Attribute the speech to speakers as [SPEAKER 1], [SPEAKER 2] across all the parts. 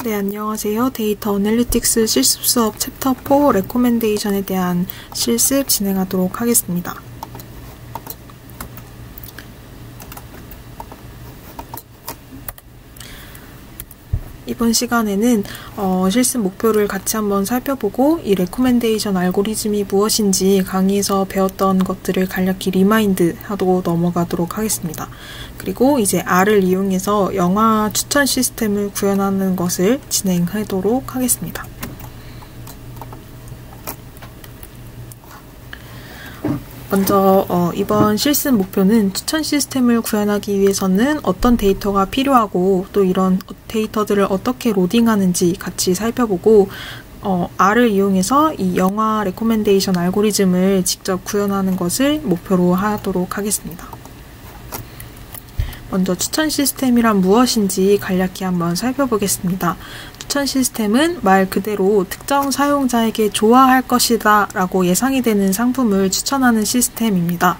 [SPEAKER 1] 네, 안녕하세요. 데이터 애널리틱스 실습 수업 챕터 4 레코멘데이션에 대한 실습 진행하도록 하겠습니다. 이번 시간에는 실습 목표를 같이 한번 살펴보고 이 레코멘데이션 알고리즘이 무엇인지 강의에서 배웠던 것들을 간략히 리마인드 하고 넘어가도록 하겠습니다. 그리고 이제 R을 이용해서 영화 추천 시스템을 구현하는 것을 진행하도록 하겠습니다. 먼저 이번 실습 목표는 추천 시스템을 구현하기 위해서는 어떤 데이터가 필요하고 또 이런 데이터들을 어떻게 로딩하는지 같이 살펴보고 R을 이용해서 이 영화 레코멘데이션 알고리즘을 직접 구현하는 것을 목표로 하도록 하겠습니다. 먼저 추천 시스템이란 무엇인지 간략히 한번 살펴보겠습니다. 추천 시스템은 말 그대로 특정 사용자에게 좋아할 것이다 라고 예상이 되는 상품을 추천하는 시스템입니다.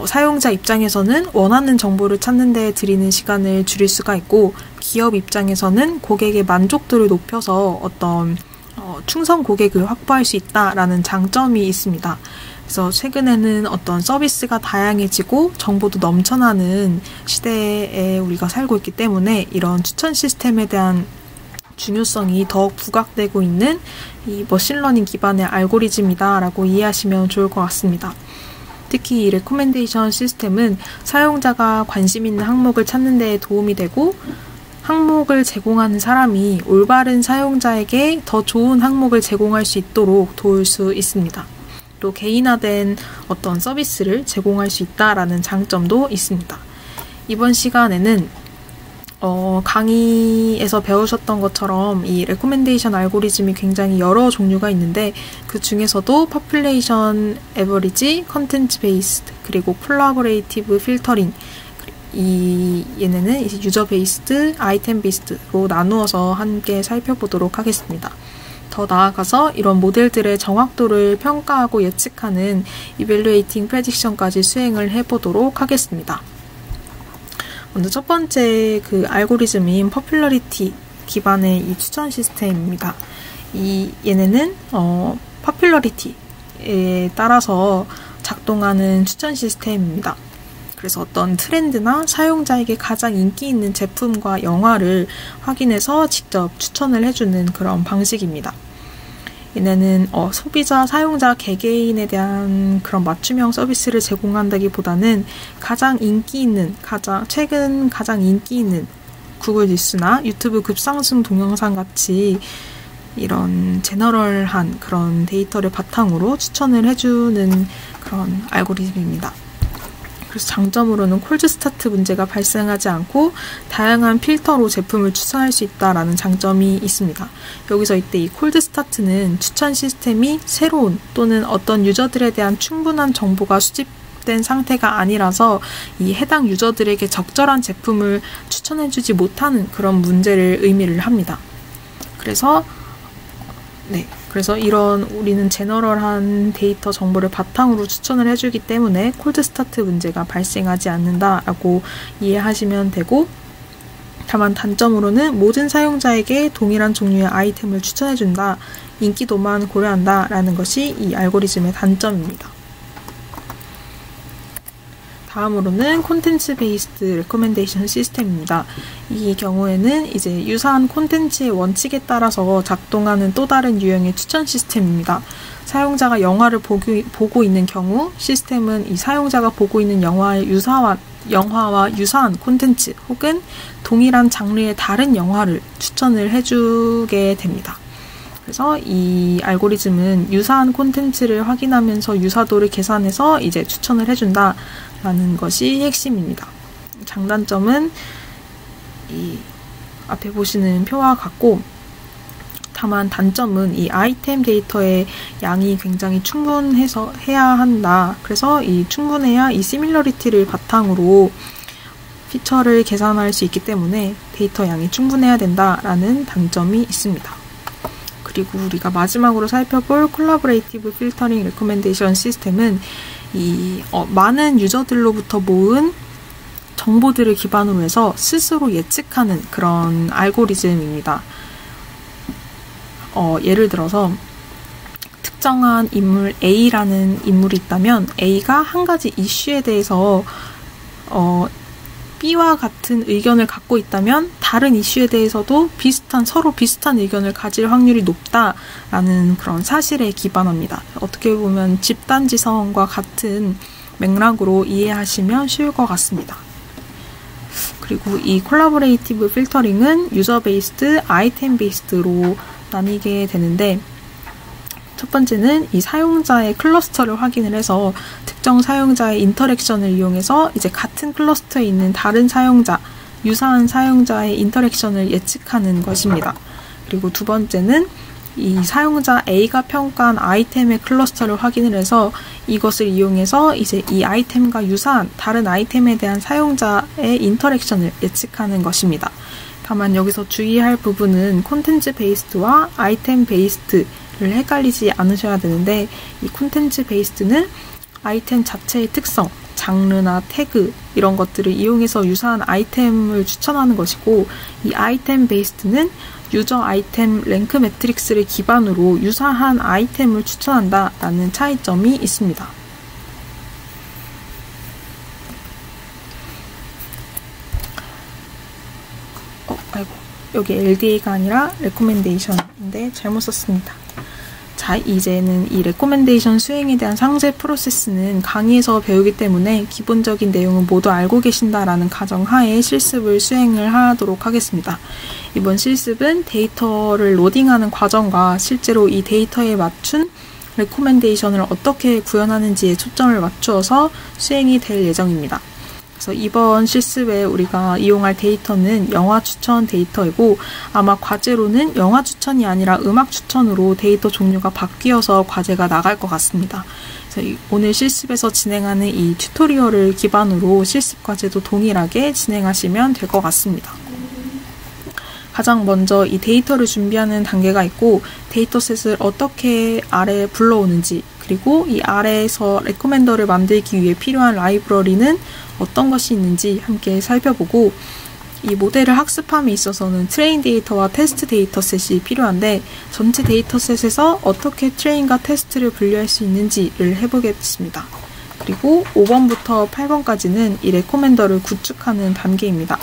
[SPEAKER 1] 사용자 입장에서는 원하는 정보를 찾는 데 들이는 시간을 줄일 수가 있고, 기업 입장에서는 고객의 만족도를 높여서 어떤 충성 고객을 확보할 수 있다라는 장점이 있습니다. 그래서 최근에는 어떤 서비스가 다양해지고 정보도 넘쳐나는 시대에 우리가 살고 있기 때문에 이런 추천 시스템에 대한 중요성이 더욱 부각되고 있는 이 머신러닝 기반의 알고리즘이다라고 이해하시면 좋을 것 같습니다. 특히 이 레코멘데이션 시스템은 사용자가 관심 있는 항목을 찾는 데 도움이 되고, 항목을 제공하는 사람이 올바른 사용자에게 더 좋은 항목을 제공할 수 있도록 도울 수 있습니다. 또 개인화된 어떤 서비스를 제공할 수 있다라는 장점도 있습니다. 이번 시간에는 강의에서 배우셨던 것처럼 이 레코멘데이션 알고리즘이 굉장히 여러 종류가 있는데, 그 중에서도 퍼퓰레이션 에버리지, 컨텐츠 베이스드, 그리고 콜라보레이티브 필터링, 얘네는 이제 유저 베이스드, 아이템 베이스드로 나누어서 함께 살펴보도록 하겠습니다. 더 나아가서 이런 모델들의 정확도를 평가하고 예측하는 Evaluating Prediction까지 수행을 해보도록 하겠습니다. 먼저 첫 번째 그 알고리즘인 Popularity 기반의 이 추천 시스템입니다. 얘네는 Popularity에 따라서 작동하는 추천 시스템입니다. 그래서 어떤 트렌드나 사용자에게 가장 인기 있는 제품과 영화를 확인해서 직접 추천을 해주는 그런 방식입니다. 얘네는 소비자, 사용자 개개인에 대한 그런 맞춤형 서비스를 제공한다기보다는 가장 인기 있는, 최근 가장 인기 있는 구글 뉴스나 유튜브 급상승 동영상 같이 이런 제너럴한 그런 데이터를 바탕으로 추천을 해주는 그런 알고리즘입니다. 그래서 장점으로는 콜드 스타트 문제가 발생하지 않고 다양한 필터로 제품을 추천할 수 있다라는 장점이 있습니다. 여기서 이때 이 콜드 스타트는 추천 시스템이 새로운 또는 어떤 유저들에 대한 충분한 정보가 수집된 상태가 아니라서 이 해당 유저들에게 적절한 제품을 추천해주지 못하는 그런 문제를 의미를 합니다. 그래서 이런 우리는 제너럴한 데이터 정보를 바탕으로 추천을 해주기 때문에 콜드 스타트 문제가 발생하지 않는다라고 이해하시면 되고, 다만 단점으로는 모든 사용자에게 동일한 종류의 아이템을 추천해준다, 인기도만 고려한다라는 것이 이 알고리즘의 단점입니다. 다음으로는 콘텐츠 베이스드 레코멘데이션 시스템입니다. 이 경우에는 이제 유사한 콘텐츠의 원칙에 따라서 작동하는 또 다른 유형의 추천 시스템입니다. 사용자가 영화를 보고 있는 경우 시스템은 이 사용자가 보고 있는 영화와 유사한 콘텐츠 혹은 동일한 장르의 다른 영화를 추천을 해주게 됩니다. 그래서 이 알고리즘은 유사한 콘텐츠를 확인하면서 유사도를 계산해서 이제 추천을 해준다라는 것이 핵심입니다. 장단점은 이 앞에 보시는 표와 같고, 다만 단점은 이 아이템 데이터의 양이 굉장히 해야 한다. 그래서 이 충분해야 이 시밀러리티를 바탕으로 피처를 계산할 수 있기 때문에 데이터 양이 충분해야 된다라는 단점이 있습니다. 그리고 우리가 마지막으로 살펴볼 콜라보레이티브 필터링 레코멘데이션 시스템은 많은 유저들로부터 모은 정보들을 기반으로 해서 스스로 예측하는 그런 알고리즘입니다. 예를 들어서 특정한 인물 A라는 인물이 있다면 A가 한 가지 이슈에 대해서 B와 같은 의견을 갖고 있다면 다른 이슈에 대해서도 서로 비슷한 의견을 가질 확률이 높다라는 그런 사실에 기반합니다. 어떻게 보면 집단지성과 같은 맥락으로 이해하시면 쉬울 것 같습니다. 그리고 이 콜라보레이티브 필터링은 유저 베이스드, 아이템 베이스드로 나뉘게 되는데, 첫 번째는 이 사용자의 클러스터를 확인을 해서 특정 사용자의 인터랙션을 이용해서 이제 같은 클러스터에 있는 다른 사용자, 유사한 사용자의 인터랙션을 예측하는 것입니다. 그리고 두 번째는 이 사용자 A가 평가한 아이템의 클러스터를 확인을 해서 이것을 이용해서 이제 이 아이템과 유사한 다른 아이템에 대한 사용자의 인터랙션을 예측하는 것입니다. 다만 여기서 주의할 부분은 콘텐츠 베이스드와 아이템 베이스드를 헷갈리지 않으셔야 되는데, 이 콘텐츠 베이스드는 아이템 자체의 특성, 장르나 태그 이런 것들을 이용해서 유사한 아이템을 추천하는 것이고, 이 아이템 베이스드는 유저 아이템 랭크 매트릭스를 기반으로 유사한 아이템을 추천한다라는 차이점이 있습니다. 여기 LDA가 아니라 레코멘데이션인데 잘못 썼습니다. 자, 이제는 이 레코멘데이션 수행에 대한 상세 프로세스는 강의에서 배우기 때문에 기본적인 내용은 모두 알고 계신다라는 가정하에 실습을 수행을 하도록 하겠습니다. 이번 실습은 데이터를 로딩하는 과정과 실제로 이 데이터에 맞춘 레코멘데이션을 어떻게 구현하는지에 초점을 맞추어서 수행이 될 예정입니다. 그래서 이번 실습에 우리가 이용할 데이터는 영화 추천 데이터이고, 아마 과제로는 영화 추천이 아니라 음악 추천으로 데이터 종류가 바뀌어서 과제가 나갈 것 같습니다. 그래서 오늘 실습에서 진행하는 이 튜토리얼을 기반으로 실습 과제도 동일하게 진행하시면 될 것 같습니다. 가장 먼저 이 데이터를 준비하는 단계가 있고, 데이터셋을 어떻게 아래에 불러오는지, 그리고 이 아래에서 레코멘더를 만들기 위해 필요한 라이브러리는 어떤 것이 있는지 함께 살펴보고, 이 모델을 학습함에 있어서는 트레인 데이터와 테스트 데이터셋이 필요한데, 전체 데이터셋에서 어떻게 트레인과 테스트를 분류할 수 있는지를 해보겠습니다. 그리고 5번부터 8번까지는 이 레코멘더를 구축하는 단계입니다.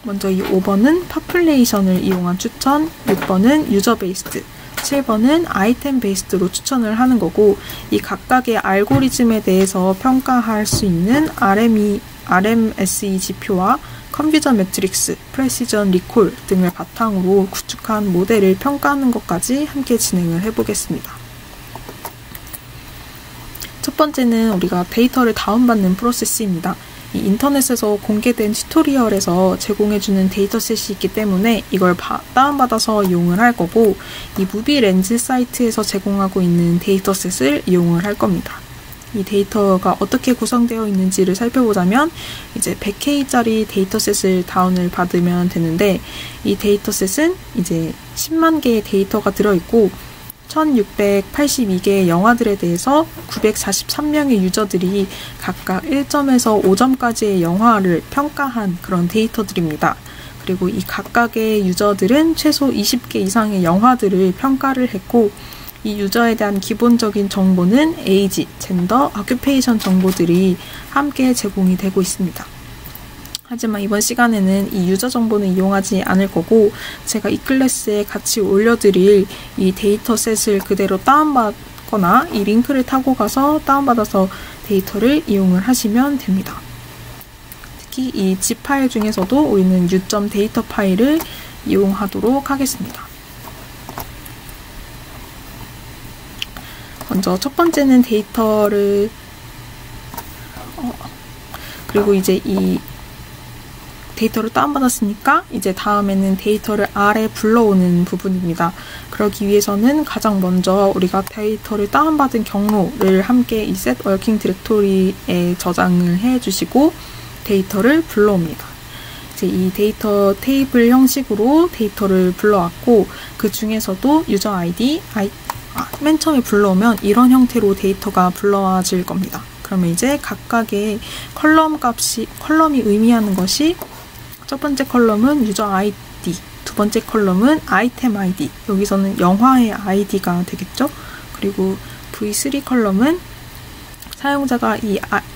[SPEAKER 1] 먼저 이 5번은 파퓰레이션을 이용한 추천, 6번은 유저 베이스드, 7번은 아이템 베이스드로 추천을 하는 거고, 이 각각의 알고리즘에 대해서 평가할 수 있는 RMSE 지표와 컴퓨터 매트릭스, 프레시전 리콜 등을 바탕으로 구축한 모델을 평가하는 것까지 함께 진행을 해보겠습니다. 첫 번째는 우리가 데이터를 다운받는 프로세스입니다. 이 인터넷에서 공개된 튜토리얼에서 제공해주는 데이터셋이 있기 때문에 이걸 다운받아서 이용을 할 거고, 이 무비 렌즈 사이트에서 제공하고 있는 데이터셋을 이용을 할 겁니다. 이 데이터가 어떻게 구성되어 있는지를 살펴보자면, 이제 100K짜리 데이터셋을 다운을 받으면 되는데, 이 데이터셋은 이제 10만 개의 데이터가 들어있고 1682개의 영화들에 대해서 943명의 유저들이 각각 1점에서 5점까지의 영화를 평가한 그런 데이터들입니다. 그리고 이 각각의 유저들은 최소 20개 이상의 영화들을 평가를 했고, 이 유저에 대한 기본적인 정보는 에이지, 젠더, 어큐페이션 정보들이 함께 제공이 되고 있습니다. 하지만 이번 시간에는 이 유저 정보는 이용하지 않을 거고, 제가 이 클래스에 같이 올려드릴 이 데이터셋을 그대로 다운받거나 이 링크를 타고 가서 다운받아서 데이터를 이용을 하시면 됩니다. 특히 이 zip 파일 중에서도 우리는 u.data 파일을 이용하도록 하겠습니다. 먼저 첫 번째는 데이터를 그리고 이제 이 데이터를 다운받았으니까 이제 다음에는 데이터를 아래 불러오는 부분입니다. 그러기 위해서는 가장 먼저 우리가 데이터를 다운받은 경로를 함께 이 set working directory에 저장을 해주시고 데이터를 불러옵니다. 이제 이 데이터 테이블 형식으로 데이터를 불러왔고, 그 중에서도 유저 아이디, 맨 처음에 불러오면 이런 형태로 데이터가 불러와질 겁니다. 그러면 이제 각각의 컬럼이 의미하는 것이, 첫 번째 컬럼은 유저 아이디, 두 번째 컬럼은 아이템 아이디. 여기서는 영화의 아이디가 되겠죠. 그리고 V3 컬럼은 사용자가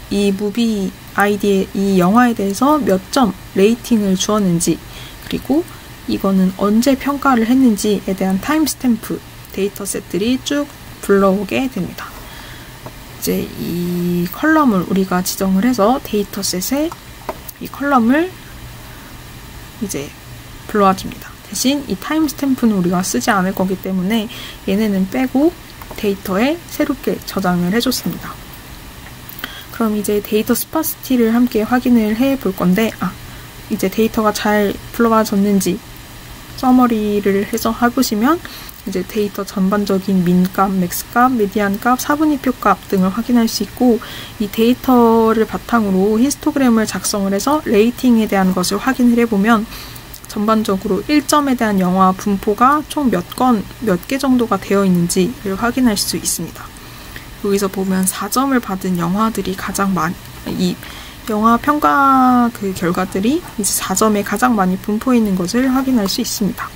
[SPEAKER 1] 이 무비 아이디에 이 영화에 대해서 몇 점 레이팅을 주었는지, 그리고 이거는 언제 평가를 했는지에 대한 타임스탬프 데이터셋들이 쭉 불러오게 됩니다. 이제 이 컬럼을 우리가 지정을 해서 데이터셋에 이 컬럼을 이제 불러와 줍니다. 대신 이 타임스탬프는 우리가 쓰지 않을 거기 때문에 얘네는 빼고 데이터에 새롭게 저장을 해줬습니다. 그럼 이제 데이터 스파시티를 함께 확인을 해 볼 건데, 이제 데이터가 잘 불러와졌는지 서머리를 해서 해보시면 이제 데이터 전반적인 민값, 맥스값, 미디안값, 사분위표값 등을 확인할 수 있고, 이 데이터를 바탕으로 히스토그램을 작성을 해서 레이팅에 대한 것을 확인을 해보면 전반적으로 1점에 대한 영화 분포가 총 몇 개 정도가 되어 있는지를 확인할 수 있습니다. 여기서 보면 4점을 받은 영화들이 가장 이 영화 평가 그 결과들이 이제 4점에 가장 많이 분포해 있는 것을 확인할 수 있습니다.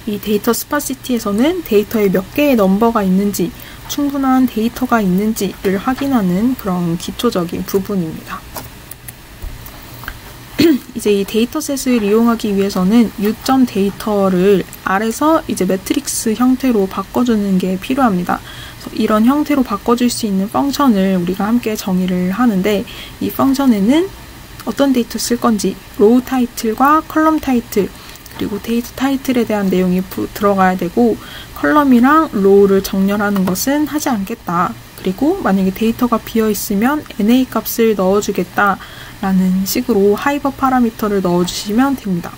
[SPEAKER 1] 이 데이터 스파시티에서는 데이터에 몇 개의 넘버가 있는지, 충분한 데이터가 있는지를 확인하는 그런 기초적인 부분입니다. 이제 이 데이터셋을 이용하기 위해서는 유점 데이터를 R에서 이제 매트릭스 형태로 바꿔주는 게 필요합니다. 이런 형태로 바꿔줄 수 있는 펑션을 우리가 함께 정의를 하는데, 이 펑션에는 어떤 데이터 쓸 건지, 로우 타이틀과 컬럼 타이틀, 그리고 데이터 타이틀에 대한 내용이 들어가야 되고, 컬럼이랑 로우를 정렬하는 것은 하지 않겠다. 그리고 만약에 데이터가 비어있으면 NA 값을 넣어주겠다 라는 식으로 하이버 파라미터를 넣어주시면 됩니다.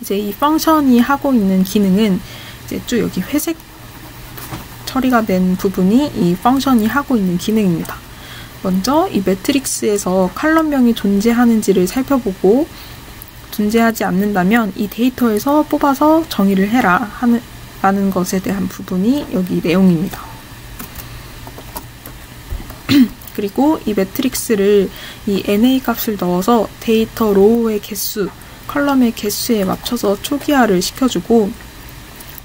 [SPEAKER 1] 이제 이 펑션이 하고 있는 기능은 이제 쭉 여기 회색 처리가 된 부분이 이 펑션이 하고 있는 기능입니다. 먼저 이 매트릭스에서 컬럼명이 존재하는지를 살펴보고, 존재하지 않는다면 이 데이터에서 뽑아서 정의를 해라 라는 것에 대한 부분이 여기 내용입니다. 그리고 이 매트릭스를 이 NA 값을 넣어서 데이터 로우의 개수, 컬럼의 개수에 맞춰서 초기화를 시켜주고,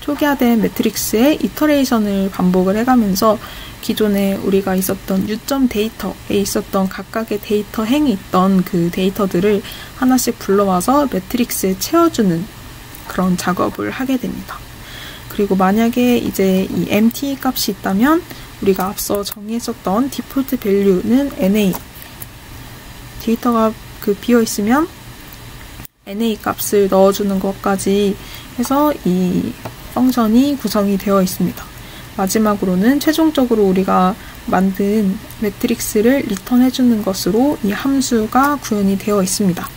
[SPEAKER 1] 초기화된 매트릭스의 이터레이션을 반복을 해가면서 기존에 우리가 있었던 유점 데이터에 있었던 각각의 데이터 행이 있던 그 데이터들을 하나씩 불러와서 매트릭스에 채워주는 그런 작업을 하게 됩니다. 그리고 만약에 이제 이 MT 값이 있다면 우리가 앞서 정의했었던 디폴트 밸류는 NA, 데이터가 비어 있으면 NA 값을 넣어주는 것까지 해서 이 펑션이 구성이 되어 있습니다. 마지막으로는 최종적으로 우리가 만든 매트릭스를 리턴해주는 것으로 이 함수가 구현이 되어 있습니다.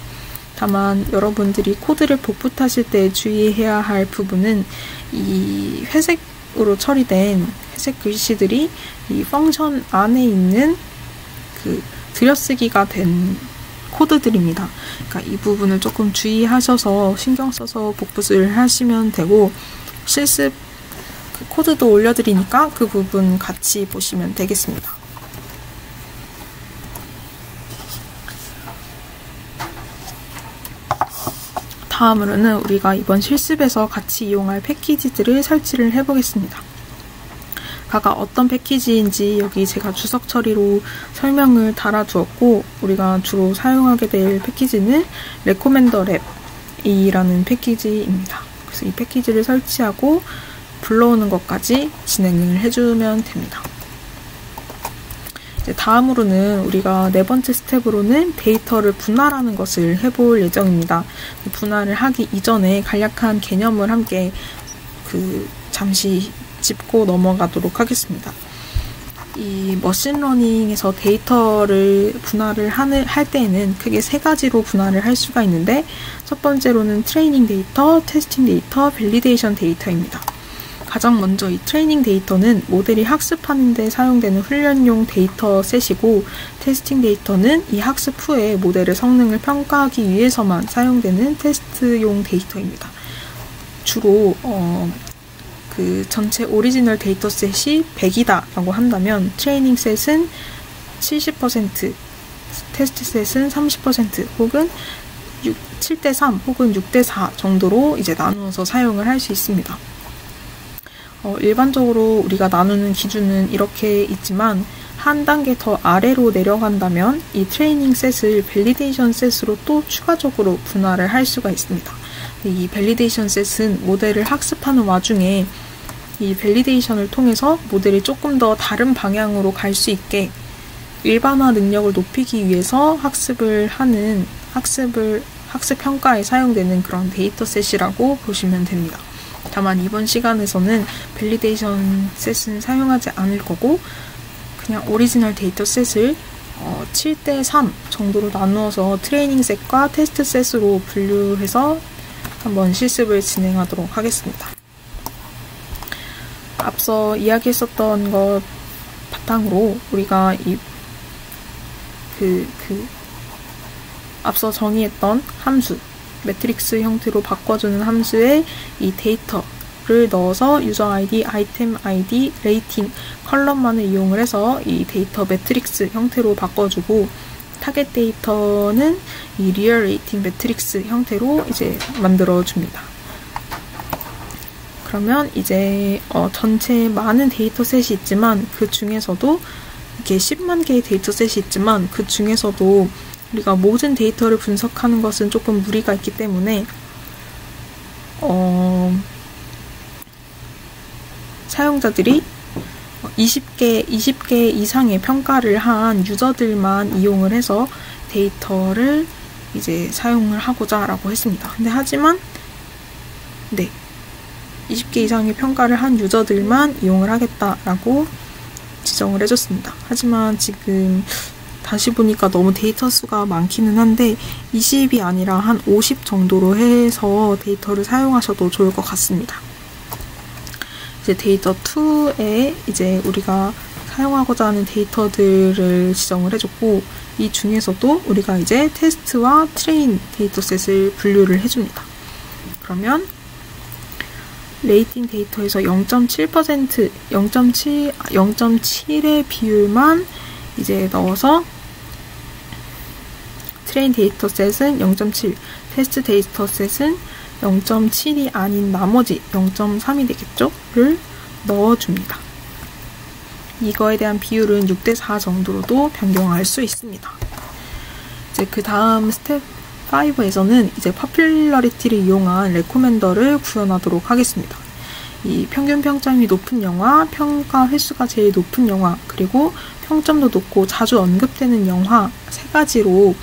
[SPEAKER 1] 다만 여러분들이 코드를 복붙하실 때 주의해야 할 부분은 이 회색으로 처리된 회색 글씨들이 이 펑션 안에 있는 그 들여쓰기가 된 코드들입니다. 그러니까 이 부분을 조금 주의하셔서 신경 써서 복붙을 하시면 되고, 실습 그 코드도 올려드리니까 그 부분 같이 보시면 되겠습니다. 다음으로는 우리가 이번 실습에서 같이 이용할 패키지들을 설치를 해보겠습니다. 각각 어떤 패키지인지 여기 제가 주석 처리로 설명을 달아두었고, 우리가 주로 사용하게 될 패키지는 레코멘더 랩이라는 패키지입니다. 그래서 이 패키지를 설치하고 불러오는 것까지 진행을 해주면 됩니다. 이제 다음으로는 우리가 네 번째 스텝으로는 데이터를 분할하는 것을 해볼 예정입니다. 분할을 하기 이전에 간략한 개념을 함께 잠시 짚고 넘어가도록 하겠습니다. 이 머신러닝에서 데이터를 분할을 할 때에는 크게 세 가지로 분할을 할 수가 있는데, 첫 번째로는 트레이닝 데이터, 테스팅 데이터, 밸리데이션 데이터입니다. 가장 먼저 이 트레이닝 데이터는 모델이 학습하는 데 사용되는 훈련용 데이터 셋이고, 테스팅 데이터는 이 학습 후에 모델의 성능을 평가하기 위해서만 사용되는 테스트용 데이터입니다. 주로 그 전체 오리지널 데이터셋이 100이다 라고 한다면 트레이닝 셋은 70%, 테스트 셋은 30% 혹은 7대3 혹은 6대4 정도로 이제 나누어서 사용을 할 수 있습니다. 일반적으로 우리가 나누는 기준은 이렇게 있지만 한 단계 더 아래로 내려간다면 이 트레이닝 셋을 밸리데이션 셋으로 또 추가적으로 분할을 할 수가 있습니다. 이 밸리데이션 셋은 모델을 학습하는 와중에 이 밸리데이션을 통해서 모델이 조금 더 다른 방향으로 갈 수 있게 일반화 능력을 높이기 위해서 학습을 하는 학습 평가에 사용되는 그런 데이터셋이라고 보시면 됩니다. 다만 이번 시간에서는 밸리데이션 셋은 사용하지 않을 거고 그냥 오리지널 데이터셋을 7대3 정도로 나누어서 트레이닝 셋과 테스트 셋으로 분류해서 한번 실습을 진행하도록 하겠습니다. 앞서 이야기했었던 것 바탕으로 우리가 앞서 정의했던 함수, 매트릭스 형태로 바꿔주는 함수에 이 데이터를 넣어서 유저 아이디, 아이템 아이디, 레이팅, 컬럼만을 이용을 해서 이 데이터 매트릭스 형태로 바꿔주고 타겟 데이터는 이 리얼 레이팅 매트릭스 형태로 이제 만들어줍니다. 그러면 이제 전체 많은 데이터셋이 있지만 그 중에서도 이렇게 10만 개의 데이터셋이 있지만 그 중에서도 우리가 모든 데이터를 분석하는 것은 조금 무리가 있기 때문에 사용자들이 20개 이상의 평가를 한 유저들만 이용을 해서 데이터를 이제 사용을 하고자 라고 했습니다. 근데 하지만 20개 이상의 평가를 한 유저들만 이용을 하겠다라고 지정을 해줬습니다. 하지만 지금 다시 보니까 너무 데이터 수가 많기는 한데 20이 아니라 한 50 정도로 해서 데이터를 사용하셔도 좋을 것 같습니다. 이제 데이터 2에 이제 우리가 사용하고자 하는 데이터들을 지정을 해줬고 이 중에서도 우리가 이제 테스트와 트레인 데이터셋을 분류를 해줍니다. 그러면 레이팅 데이터에서 0.7%, 0.7의 비율만 이제 넣어서 트레인 데이터셋은 0.7, 테스트 데이터셋은 0.7이 아닌 나머지 0.3이 되겠죠?를 넣어줍니다. 이거에 대한 비율은 6대4 정도로도 변경할 수 있습니다. 이제 그 다음 스텝 5에서는 이제 popularity 이용한 레코멘더를 구현하도록 하겠습니다. 이 평균 평점이 높은 영화, 평가 횟수가 제일 높은 영화, 그리고 평점도 높고 자주 언급되는 영화 세 가지로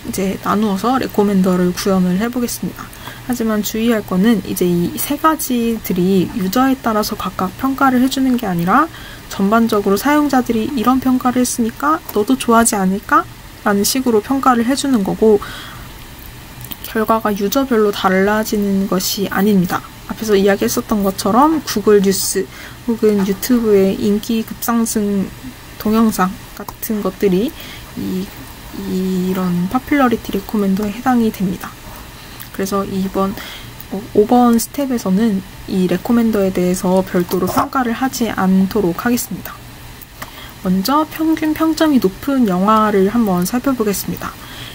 [SPEAKER 1] 이제 나누어서 레코멘더를 구현을 해보겠습니다. 하지만 주의할 거는 이제 이 세 가지들이 유저에 따라서 각각 평가를 해주는 게 아니라 전반적으로 사용자들이 이런 평가를 했으니까 너도 좋아하지 않을까? 라는 식으로 평가를 해주는 거고 결과가 유저별로 달라지는 것이 아닙니다. 앞에서 이야기했었던 것처럼 구글 뉴스 혹은 유튜브의 인기 급상승 동영상 같은 것들이 이런 popularity recommend에 해당이 됩니다. 그래서 5번 스텝에서는 이 레코멘더에 대해서 별도로 평가를 하지 않도록 하겠습니다. 먼저 평균 평점이 높은 영화를 한번 살펴보겠습니다.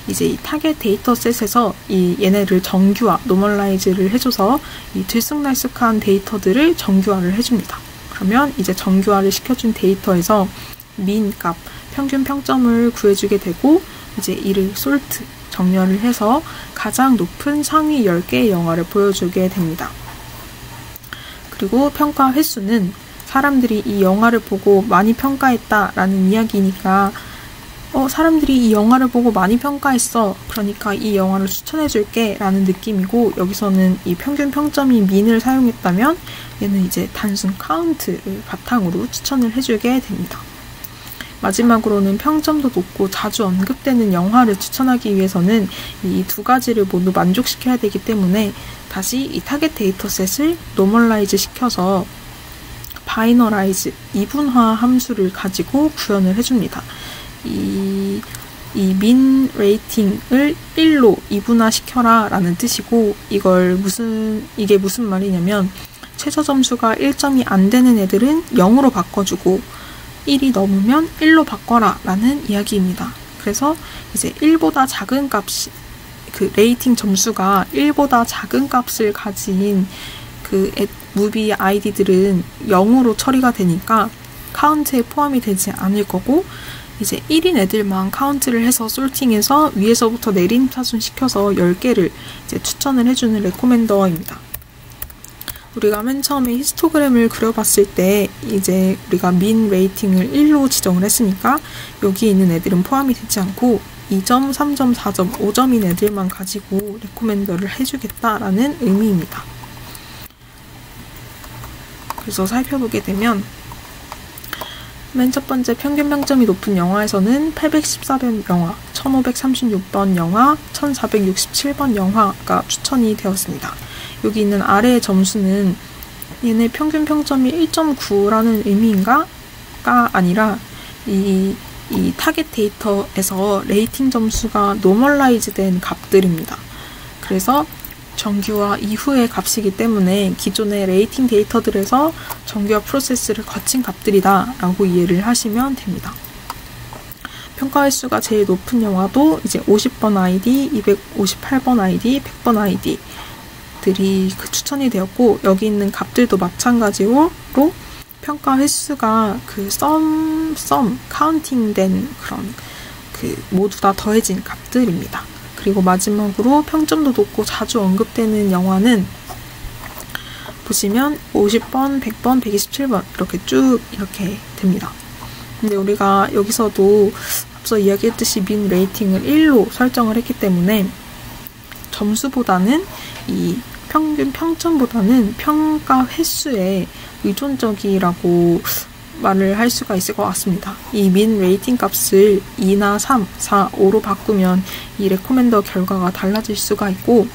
[SPEAKER 1] 이제 이 타겟 데이터셋에서 얘네를 정규화, 노멀라이즈를 해줘서 이 들쑥날쑥한 데이터들을 정규화를 해줍니다. 그러면 이제 정규화를 시켜준 데이터에서 민 값, 평균 평점을 구해주게 되고 이제 이를 솔트, 정렬을 해서 가장 높은 상위 10개의 영화를 보여주게 됩니다. 그리고 평가 횟수는 사람들이 이 영화를 보고 많이 평가했다라는 이야기니까 사람들이 이 영화를 보고 많이 평가했어. 그러니까 이 영화를 추천해줄게 라는 느낌이고 여기서는 이 평균 평점이 민을 사용했다면 얘는 이제 단순 카운트를 바탕으로 추천을 해주게 됩니다. 마지막으로는 평점도 높고 자주 언급되는 영화를 추천하기 위해서는 이 두 가지를 모두 만족시켜야 되기 때문에 다시 이 타겟 데이터셋을 노멀라이즈 시켜서 바이너라이즈, 이분화 함수를 가지고 구현을 해줍니다. 이 민 레이팅을 1로 이분화시켜라 라는 뜻이고 이게 무슨 말이냐면 최저 점수가 1점이 안 되는 애들은 0으로 바꿔주고 1이 넘으면 1로 바꿔라 라는 이야기입니다. 그래서 이제 1보다 작은 값이 그 레이팅 점수가 1보다 작은 값을 가진 그 무비 아이디들은 0으로 처리가 되니까 카운트에 포함이 되지 않을 거고, 이제 1인 애들만 카운트를 해서 솔팅해서 위에서부터 내림차순 시켜서 10개를 이제 추천을 해주는 레코멘더입니다. 우리가 맨 처음에 히스토그램을 그려봤을 때 이제 우리가 민 레이팅을 1로 지정을 했으니까 여기 있는 애들은 포함이 되지 않고 2점, 3점, 4점, 5점인 애들만 가지고 레코멘더를 해주겠다라는 의미입니다. 그래서 살펴보게 되면 맨 첫 번째 평균 평점이 높은 영화에서는 814번 영화, 1536번 영화, 1467번 영화가 추천이 되었습니다. 여기 있는 아래의 점수는 얘네 평균 평점이 1.9라는 의미인가가 아니라 이 타겟 데이터에서 레이팅 점수가 노멀라이즈 된 값들입니다. 그래서 정규화 이후의 값이기 때문에 기존의 레이팅 데이터들에서 정규화 프로세스를 거친 값들이다 라고 이해를 하시면 됩니다. 평가 횟수가 제일 높은 영화도 이제 50번 아이디, 258번 아이디, 100번 아이디 들이 추천이 되었고, 여기 있는 값들도 마찬가지로 평가 횟수가 그 카운팅된 그런 모두 다 더해진 값들입니다. 그리고 마지막으로 평점도 높고 자주 언급되는 영화는 보시면 50번, 100번, 127번 이렇게 쭉 이렇게 됩니다. 근데 우리가 여기서도 앞서 이야기했듯이 민 레이팅을 1로 설정을 했기 때문에 점수보다는 이 평균 평점보다는 평가 횟수에 의존적이라고 말을 할 수가 있을 것 같습니다. 이 민 레이팅 값을 2나 3, 4, 5로 바꾸면 이 레코멘더 결과가 달라질 수가 있고,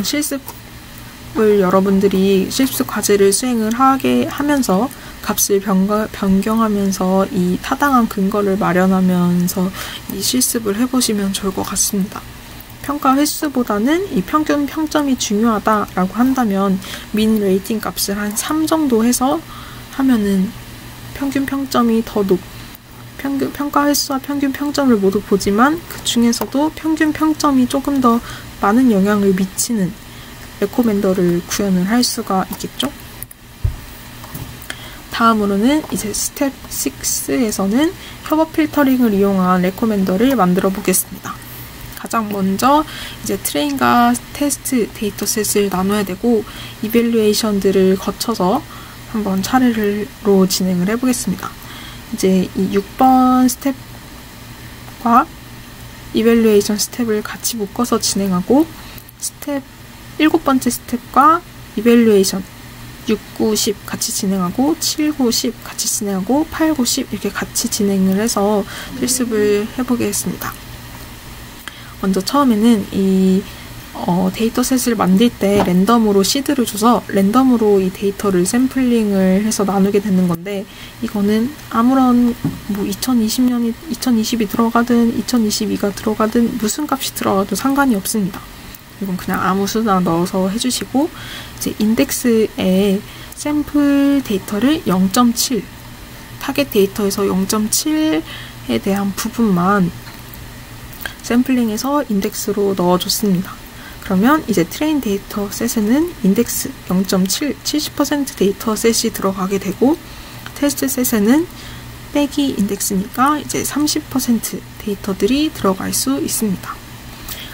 [SPEAKER 1] 실습을 여러분들이 실습 과제를 수행을 하면서 값을 변경하면서 이 타당한 근거를 마련하면서 이 실습을 해보시면 좋을 것 같습니다. 평가 횟수보다는 이 평균 평점이 중요하다라고 한다면 민 레이팅 값을 한 3 정도 해서 하면은 평균 평점이 더 평가 횟수와 평균 평점을 모두 보지만 그 중에서도 평균 평점이 조금 더 많은 영향을 미치는 레코멘더를 구현을 할 수가 있겠죠. 다음으로는 이제 스텝 6에서는 협업 필터링을 이용한 레코멘더를 만들어 보겠습니다. 가장 먼저 이제 트레인과 테스트 데이터셋을 나눠야 되고 이밸류에이션들을 거쳐서 한번 차례로 진행을 해보겠습니다. 이제 이 6번 스텝과 이밸류에이션 스텝을 같이 묶어서 진행하고 7번째 스텝과 이밸류에이션 6, 9, 10 같이 진행하고 7, 9, 10 같이 진행하고 8, 9, 10 이렇게 같이 진행을 해서 실습을 해보겠습니다. 먼저 처음에는 이 데이터셋을 만들 때 랜덤으로 시드를 줘서 랜덤으로 이 데이터를 샘플링을 해서 나누게 되는 건데, 이거는 아무런 2020이 들어가든 2022가 들어가든 무슨 값이 들어가도 상관이 없습니다. 이건 그냥 아무 수나 넣어서 해주시고, 이제 인덱스에 샘플 데이터를 0.7 타겟 데이터에서 0.7에 대한 부분만 샘플링해서 인덱스로 넣어줬습니다. 그러면 이제 트레인 데이터 셋에는 인덱스 0.7, 70% 데이터 셋이 들어가게 되고, 테스트 셋에는 빼기 인덱스니까 이제 30% 데이터들이 들어갈 수 있습니다.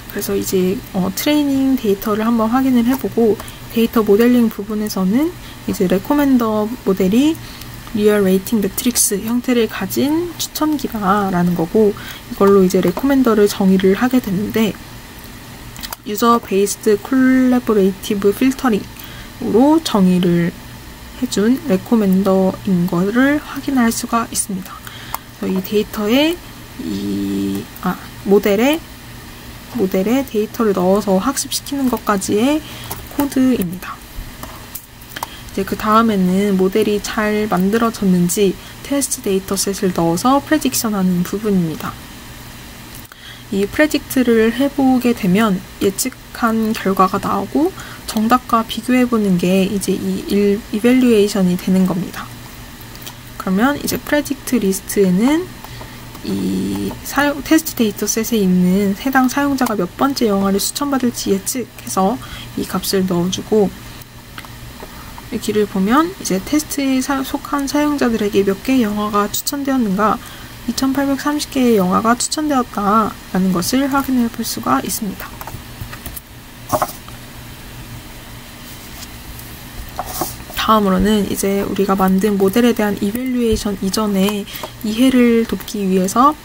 [SPEAKER 1] 그래서 이제 트레이닝 데이터를 한번 확인을 해보고, 데이터 모델링 부분에서는 이제 레코멘더 모델이 리얼 레이팅 매트릭스 형태를 가진 추천기다라는 거고, 이걸로 이제 레코멘더를 정의를 하게 되는데, 유저 베이스드 콜래보레이티브 필터링으로 정의를 해준 레코멘더인 거를 확인할 수가 있습니다. 그래서 이 데이터에 모델에 데이터를 넣어서 학습시키는 것까지의 코드입니다. 이제 그 다음에는 모델이 잘 만들어졌는지 테스트 데이터셋을 넣어서 프레딕션하는 부분입니다. 이 프레딕트를 해보게 되면 예측한 결과가 나오고 정답과 비교해보는 게 이제 이 이밸류에이션이 되는 겁니다. 그러면 이제 프레딕트 리스트에는 이 테스트 데이터셋에 있는 해당 사용자가 몇 번째 영화를 추천받을지 예측해서 이 값을 넣어주고, 여기를 보면 이제 테스트에 속한 사용자들에게 몇 개의 영화가 추천되었는가, 2830개의 영화가 추천되었다라는 것을 확인해 볼 수가 있습니다. 다음으로는 이제 우리가 만든 모델에 대한 이밸류에이션 이전에 이해를 돕기 위해서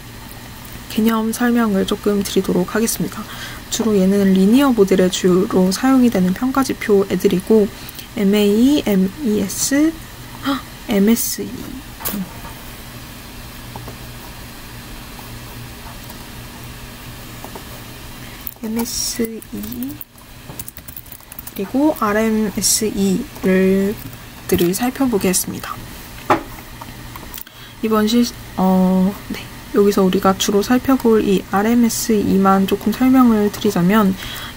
[SPEAKER 1] 개념 설명을 조금 드리도록 하겠습니다. 주로 얘는 리니어 모델에 주로 사용이 되는 평가지표 애들이고, MA, MES, MSE, MSE, 그리고 RMSE를 살펴보겠습니다. 이번 여기서 우리가 주로 살펴볼 이 RMSE만 조금 설명을 드리자면,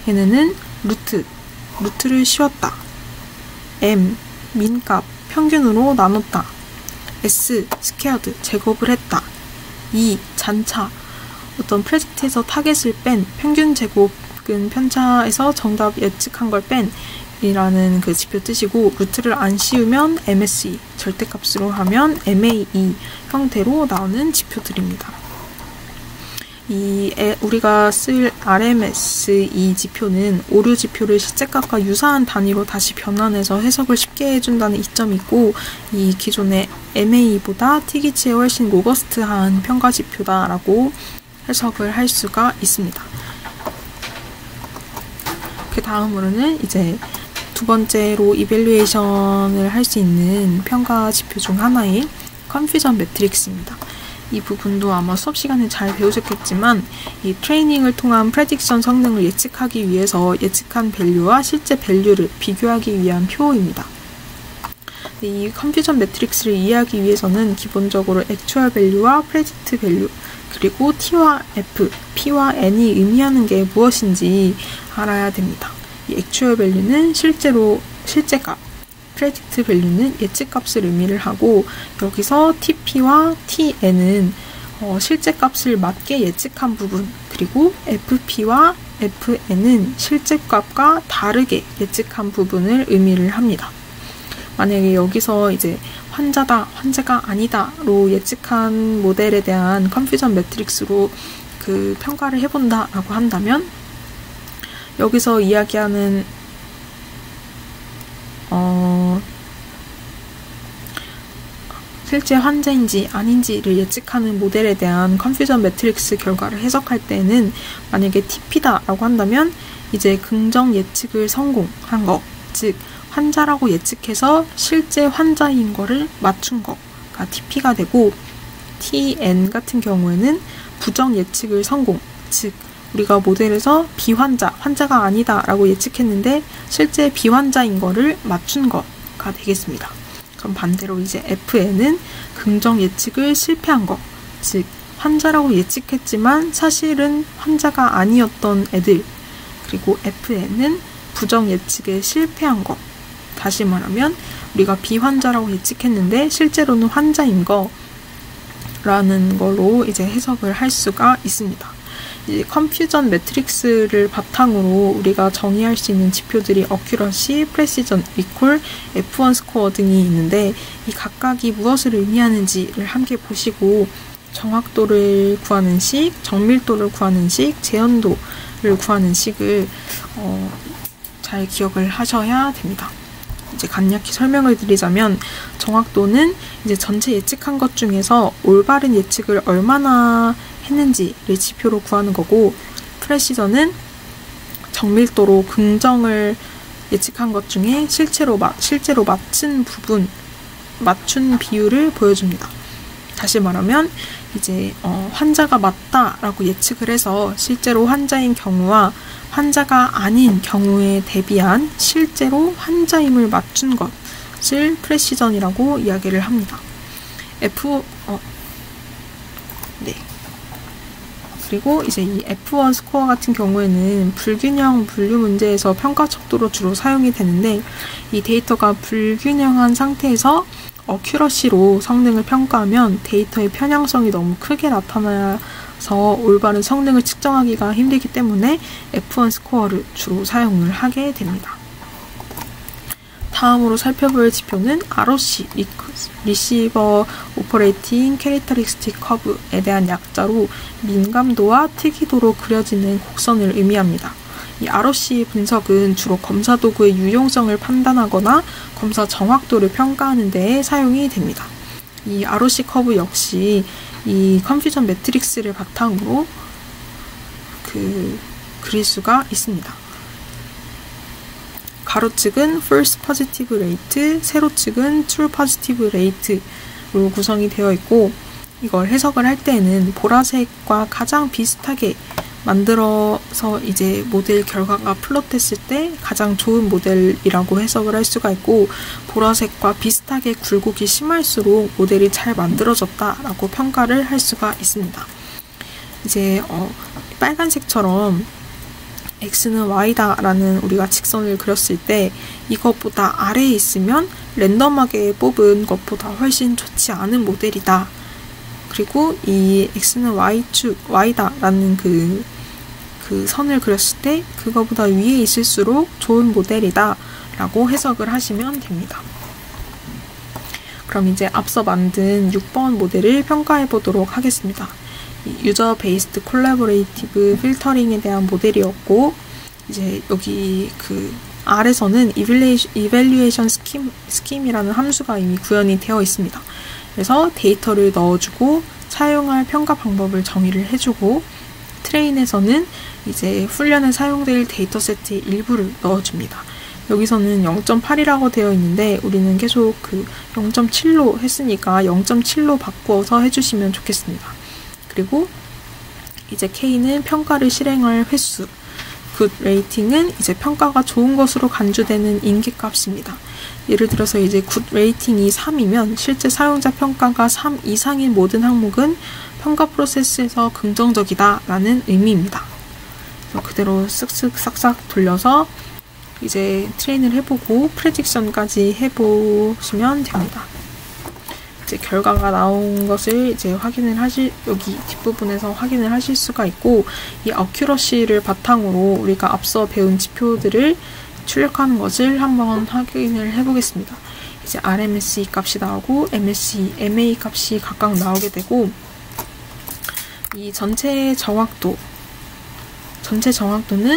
[SPEAKER 1] 얘네는 루트를 씌웠다, M, 민값, 평균으로 나눴다, S, 스퀘어드, 제곱을 했다, E, 잔차, 어떤 프로젝트에서 타겟을 뺀, 평균 제곱은 편차에서 정답 예측한 걸 뺀 이라는 그 지표 뜻이고, 루트를 안 씌우면 MSE, 절대값으로 하면 MAE 형태로 나오는 지표들입니다. 우리가 쓸 RMSE 지표는 오류 지표를 실제값과 유사한 단위로 다시 변환해서 해석을 쉽게 해준다는 이점이 있고, 이 기존의 MA보다 T기치에 훨씬 로버스트한 평가 지표다라고 해석을 할 수가 있습니다. 그 다음으로는 이제 두 번째로 이밸류에이션을 할 수 있는 평가 지표 중 하나인 컨퓨전 매트릭스입니다. 이 부분도 아마 수업 시간에 잘 배우셨겠지만, 이 트레이닝을 통한 프레딕션 성능을 예측하기 위해서 예측한 밸류와 실제 밸류를 비교하기 위한 표입니다. 이 컨퓨전 매트릭스를 이해하기 위해서는 기본적으로 액추얼 밸류와 프레딕트 밸류, 그리고 T와 F, P와 N이 의미하는 게 무엇인지 알아야 됩니다. 이 액추얼 밸류는 실제값, 프레딕트 밸류는 예측값을 의미를 하고, 여기서 TP와 TN은 실제값을 맞게 예측한 부분, 그리고 FP와 FN은 실제값과 다르게 예측한 부분을 의미를 합니다. 만약에 여기서 이제 환자가 아니다로 예측한 모델에 대한 컨퓨전 매트릭스로 그 평가를 해본다라고 한다면, 여기서 이야기하는 실제 환자인지 아닌지를 예측하는 모델에 대한 컨퓨전 매트릭스 결과를 해석할 때는, 만약에 TP다라고 한다면 이제 긍정 예측을 성공한 것, 즉 환자라고 예측해서 실제 환자인 거를 맞춘 거가 TP가 되고, TN 같은 경우에는 부정 예측을 성공, 즉 우리가 모델에서 환자가 아니다라고 예측했는데 실제 비환자인 거를 맞춘 거가 되겠습니다. 그럼 반대로 이제 FN은 긍정 예측을 실패한 거, 즉 환자라고 예측했지만 사실은 환자가 아니었던 애들, 그리고 FN은 부정 예측에 실패한 거, 다시 말하면 우리가 비환자라고 예측했는데 실제로는 환자인 거라는 걸로 이제 해석을 할 수가 있습니다. 이제 컨퓨전 매트릭스를 바탕으로 우리가 정의할 수 있는 지표들이 어큐러시, 프레시전, 리콜, F1 스코어 등이 있는데, 이 각각이 무엇을 의미하는지를 함께 보시고 정확도를 구하는 식, 정밀도를 구하는 식, 재현도를 구하는 식을 잘 기억을 하셔야 됩니다. 이제 간략히 설명을 드리자면, 정확도는 이제 전체 예측한 것 중에서 올바른 예측을 얼마나 했는지를 지표로 구하는 거고, 프레시전은 정밀도로 긍정을 예측한 것 중에 실제로 맞춘 비율을 보여줍니다. 다시 말하면 이제 환자가 맞다라고 예측을 해서 실제로 환자인 경우와 환자가 아닌 경우에 대비한 실제로 환자임을 맞춘 것을 프레시전이라고 이야기를 합니다. 그리고 이제 이 F1 스코어 같은 경우에는 불균형 분류 문제에서 평가 척도로 주로 사용이 되는데, 이 데이터가 불균형한 상태에서 어큐러시로 성능을 평가하면 데이터의 편향성이 너무 크게 나타나서 올바른 성능을 측정하기가 힘들기 때문에 F1 스코어를 주로 사용을 하게 됩니다. 다음으로 살펴볼 지표는 ROC, 리시버 오퍼레이팅 캐릭터리스틱 커브에 대한 약자로 민감도와 특이도로 그려지는 곡선을 의미합니다. 이 ROC 분석은 주로 검사 도구의 유용성을 판단하거나 검사 정확도를 평가하는 데에 사용이 됩니다. 이 ROC 커브 역시 이 컨퓨전 매트릭스를 바탕으로 그릴 수가 있습니다. 가로축은 false positive rate, 세로축은 true positive rate로 구성이 되어 있고, 이걸 해석을 할 때는 보라색과 가장 비슷하게 만들어서 이제 모델 결과가 플롯했을 때 가장 좋은 모델이라고 해석을 할 수가 있고, 보라색과 비슷하게 굴곡이 심할수록 모델이 잘 만들어졌다라고 평가를 할 수가 있습니다. 이제 빨간색처럼 x는 y다 라는 우리가 직선을 그렸을 때 이것보다 아래에 있으면 랜덤하게 뽑은 것보다 훨씬 좋지 않은 모델이다. 그리고 이 x는 y다 라는 그 선을 그렸을 때 그거보다 위에 있을수록 좋은 모델이다 라고 해석을 하시면 됩니다. 그럼 이제 앞서 만든 6번 모델을 평가해 보도록 하겠습니다. 유저 베이스드 콜라보레이티브 필터링에 대한 모델이었고, 이제 여기 R에서는 이밸류에이션 스킴이라는 함수가 이미 구현이 되어 있습니다. 그래서 데이터를 넣어주고 사용할 평가 방법을 정의를 해주고, 트레인에서는 이제 훈련에 사용될 데이터 세트의 일부를 넣어줍니다. 여기서는 0.8이라고 되어 있는데 우리는 계속 0.7로 했으니까 0.7로 바꾸어서 해주시면 좋겠습니다. 그리고 이제 K는 평가를 실행할 횟수, 굿 레이팅은 이제 평가가 좋은 것으로 간주되는 인기값입니다. 예를 들어서 이제 굿 레이팅이 3이면 실제 사용자 평가가 3 이상인 모든 항목은 평가 프로세스에서 긍정적이다 라는 의미입니다. 그래서 그대로 쓱쓱 싹싹 돌려서 이제 트레인을 해보고 프레딕션까지 해보시면 됩니다. 이제 결과가 나온 것을 이제 여기 뒷부분에서 확인을 하실 수가 있고, 이 어큐러시를 바탕으로 우리가 앞서 배운 지표들을 출력하는 것을 한번 확인을 해보겠습니다. 이제 RMSE 값이 나오고 MSE, MA 값이 각각 나오게 되고, 이 전체 정확도는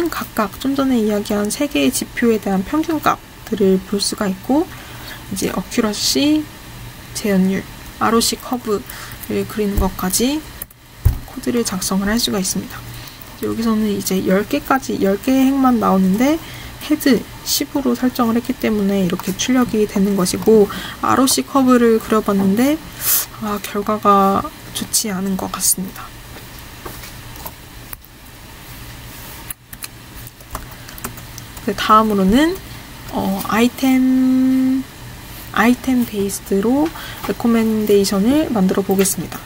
[SPEAKER 1] 각각 좀 전에 이야기한 3개의 지표에 대한 평균값들을 볼 수가 있고, 이제 어큐러시, 재현율, ROC 커브를 그리는 것까지 코드를 작성을 할 수가 있습니다. 여기서는 이제 10개 행만 나오는데 헤드 10으로 설정을 했기 때문에 이렇게 출력이 되는 것이고, ROC 커브를 그려봤는데 결과가 좋지 않은 것 같습니다. 다음으로는 아이템 베이스드로 레코멘데이션을 만들어 보겠습니다.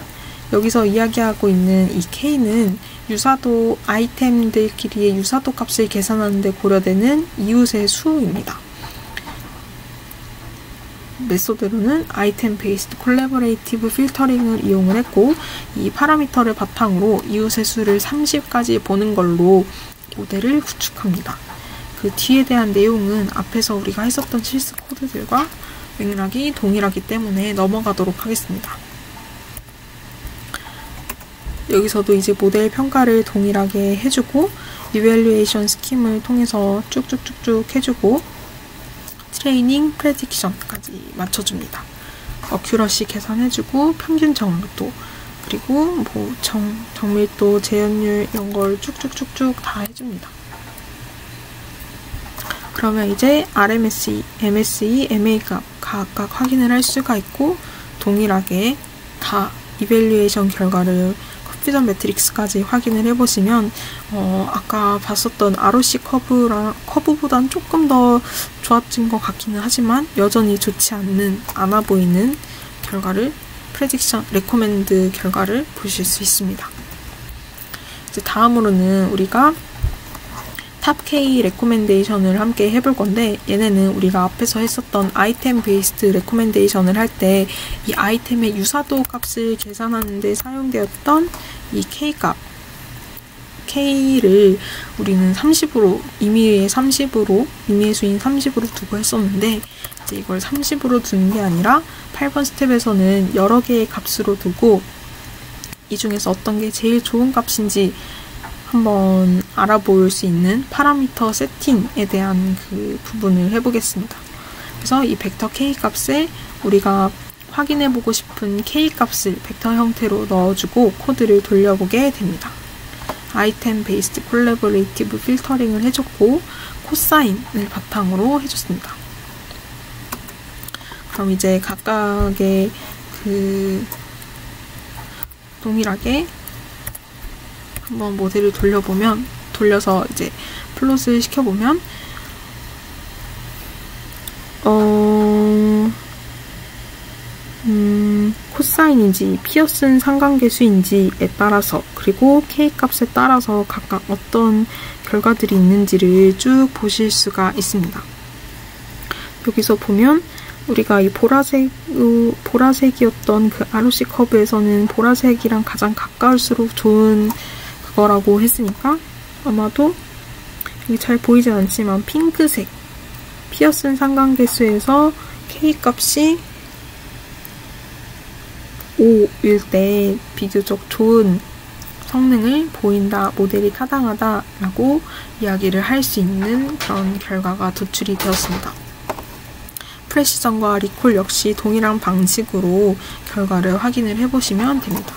[SPEAKER 1] 여기서 이야기하고 있는 이 K는 유사도 아이템들끼리의 유사도 값을 계산하는 데 고려되는 이웃의 수입니다. 메소드로는 아이템 베이스드 콜래버레이티브 필터링을 이용을 했고, 이 파라미터를 바탕으로 이웃의 수를 30까지 보는 걸로 모델을 구축합니다. 그 뒤에 대한 내용은 앞에서 우리가 했었던 실습 코드들과 맥락이 동일하기 때문에 넘어가도록 하겠습니다. 여기서도 이제 모델 평가를 동일하게 해주고, 이밸류에이션 스킴을 통해서 쭉쭉쭉쭉 해주고, 트레이닝 프레딕션까지 맞춰줍니다. 어큐러시 계산해주고, 평균 정확도, 그리고 정밀도, 재현율 이런 걸 쭉쭉쭉쭉 다 해줍니다. 그러면 이제 RMSE, MSE, MA 값 각각 확인을 할 수가 있고, 동일하게 다 이밸류에이션 결과를 컨퓨전 매트릭스까지 확인을 해보시면 아까 봤었던 ROC 커브보단 조금 더 좋아진 것 같기는 하지만 여전히 좋지 않아 보이는 결과를 프레딕션, 레코멘드 결과를 보실 수 있습니다. 이제 다음으로는 우리가 탑 K 레코멘데이션을 함께 해볼 건데, 얘네는 우리가 앞에서 했었던 아이템 베이스드 레코멘데이션을 할 때 이 아이템의 유사도 값을 계산하는 데 사용되었던 이 K 값, K를 우리는 30으로, 임의의 수인 30으로 두고 했었는데, 이제 이걸 30으로 두는 게 아니라 8번 스텝에서는 여러 개의 값으로 두고 이 중에서 어떤 게 제일 좋은 값인지 한번 알아볼 수 있는 파라미터 세팅에 대한 그 부분을 해보겠습니다. 그래서 이 벡터 K 값에 우리가 확인해보고 싶은 K 값을 벡터 형태로 넣어주고 코드를 돌려보게 됩니다. 아이템 베이스드 콜래보레이티브 필터링을 해줬고 코사인을 바탕으로 해줬습니다. 그럼 이제 각각의 그 동일하게 한번 모델을 돌려서 이제 플롯을 시켜보면 코사인인지 피어슨 상관계수인지에 따라서, 그리고 K값에 따라서 각각 어떤 결과들이 있는지를 쭉 보실 수가 있습니다. 여기서 보면 우리가 이 보라색이었던 그 ROC 커브에서는 보라색이랑 가장 가까울수록 좋은 그거라고 했으니까 아마도 여기 잘 보이진 않지만 핑크색 피어슨 상관계수에서 K값이 5일 때 비교적 좋은 성능을 보인다, 모델이 타당하다 라고 이야기를 할 수 있는 그런 결과가 도출이 되었습니다. 프레시전과 리콜 역시 동일한 방식으로 결과를 확인을 해보시면 됩니다.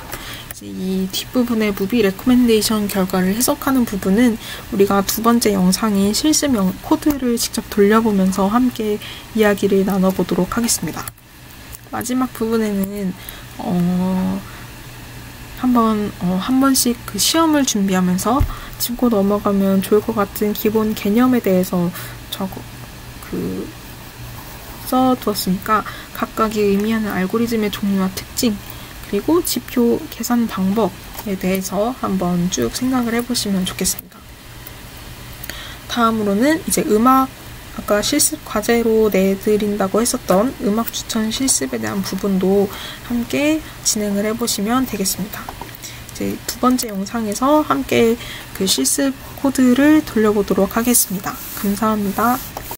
[SPEAKER 1] 이제 이 뒷부분의 무비 레코멘데이션 결과를 해석하는 부분은 우리가 두 번째 영상인 실습 코드를 직접 돌려보면서 함께 이야기를 나눠보도록 하겠습니다. 마지막 부분에는 한 번씩 그 시험을 준비하면서 짚고 넘어가면 좋을 것 같은 기본 개념에 대해서 써두었으니까 각각이 의미하는 알고리즘의 종류와 특징, 그리고 지표 계산 방법에 대해서 한번 쭉 생각을 해보시면 좋겠습니다. 다음으로는 이제 아까 실습 과제로 내드린다고 했었던 음악 추천 실습에 대한 부분도 함께 진행을 해보시면 되겠습니다. 이제 두 번째 영상에서 함께 그 실습 코드를 돌려보도록 하겠습니다. 감사합니다.